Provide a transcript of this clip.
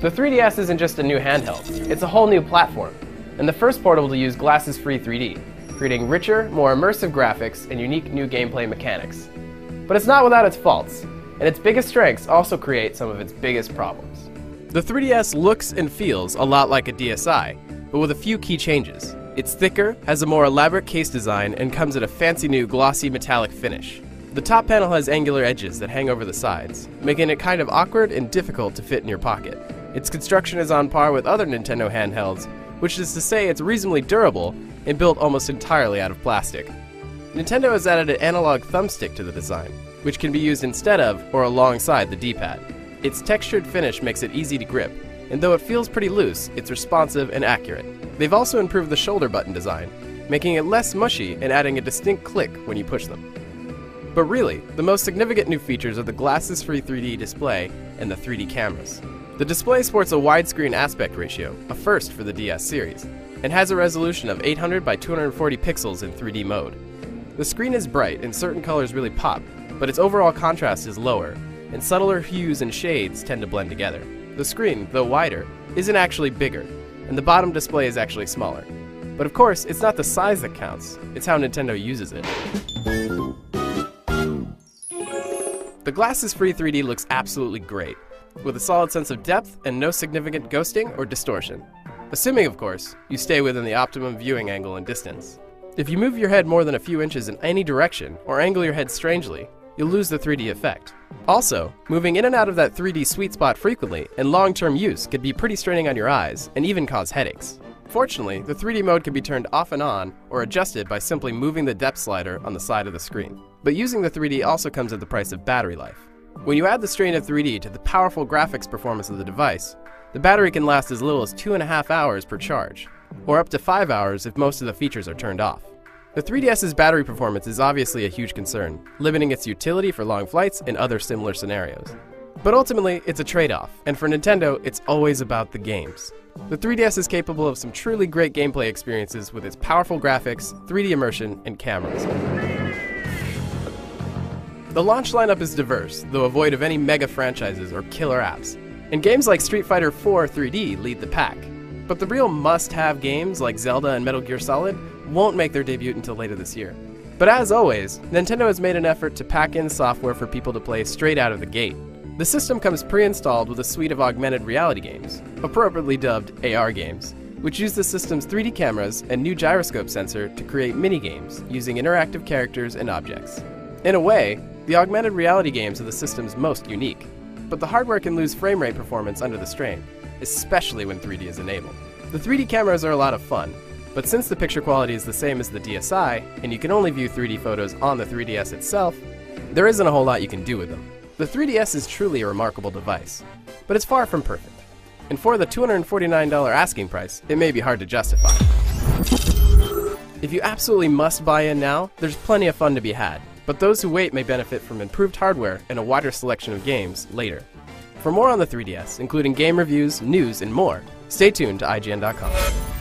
The 3DS isn't just a new handheld, it's a whole new platform, and the first portable to use glasses-free 3D, creating richer, more immersive graphics and unique new gameplay mechanics. But it's not without its faults, and its biggest strengths also create some of its biggest problems. The 3DS looks and feels a lot like a DSi, but with a few key changes. It's thicker, has a more elaborate case design, and comes in a fancy new glossy metallic finish. The top panel has angular edges that hang over the sides, making it kind of awkward and difficult to fit in your pocket. Its construction is on par with other Nintendo handhelds, which is to say it's reasonably durable and built almost entirely out of plastic. Nintendo has added an analog thumbstick to the design, which can be used instead of or alongside the D-pad. Its textured finish makes it easy to grip, and though it feels pretty loose, it's responsive and accurate. They've also improved the shoulder button design, making it less mushy and adding a distinct click when you push them. But really, the most significant new features are the glasses-free 3D display and the 3D cameras. The display sports a widescreen aspect ratio, a first for the DS series, and has a resolution of 800 by 240 pixels in 3D mode. The screen is bright and certain colors really pop, but its overall contrast is lower, and subtler hues and shades tend to blend together. The screen, though wider, isn't actually bigger, and the bottom display is actually smaller. But of course, it's not the size that counts, it's how Nintendo uses it. The glasses-free 3D looks absolutely great, with a solid sense of depth and no significant ghosting or distortion. Assuming, of course, you stay within the optimum viewing angle and distance. If you move your head more than a few inches in any direction, or angle your head strangely, you'll lose the 3D effect. Also, moving in and out of that 3D sweet spot frequently and long-term use could be pretty straining on your eyes and even cause headaches. Fortunately, the 3D mode can be turned off and on or adjusted by simply moving the depth slider on the side of the screen. But using the 3D also comes at the price of battery life. When you add the strain of 3D to the powerful graphics performance of the device, the battery can last as little as 2.5 hours per charge, or up to 5 hours if most of the features are turned off. The 3DS's battery performance is obviously a huge concern, limiting its utility for long flights and other similar scenarios. But ultimately, it's a trade-off, and for Nintendo, it's always about the games. The 3DS is capable of some truly great gameplay experiences with its powerful graphics, 3D immersion, and cameras. The launch lineup is diverse, though void of any mega franchises or killer apps. And games like Street Fighter IV 3D lead the pack. But the real must-have games like Zelda and Metal Gear Solid won't make their debut until later this year. But as always, Nintendo has made an effort to pack in software for people to play straight out of the gate. The system comes pre-installed with a suite of augmented reality games, appropriately dubbed AR games, which use the system's 3D cameras and new gyroscope sensor to create mini-games using interactive characters and objects. In a way, the augmented reality games are the system's most unique, but the hardware can lose frame rate performance under the strain, especially when 3D is enabled. The 3D cameras are a lot of fun, but since the picture quality is the same as the DSi, and you can only view 3D photos on the 3DS itself, there isn't a whole lot you can do with them. The 3DS is truly a remarkable device, but it's far from perfect. And for the $249 asking price, it may be hard to justify. If you absolutely must buy in now, there's plenty of fun to be had, but those who wait may benefit from improved hardware and a wider selection of games later. For more on the 3DS, including game reviews, news, and more, stay tuned to IGN.com.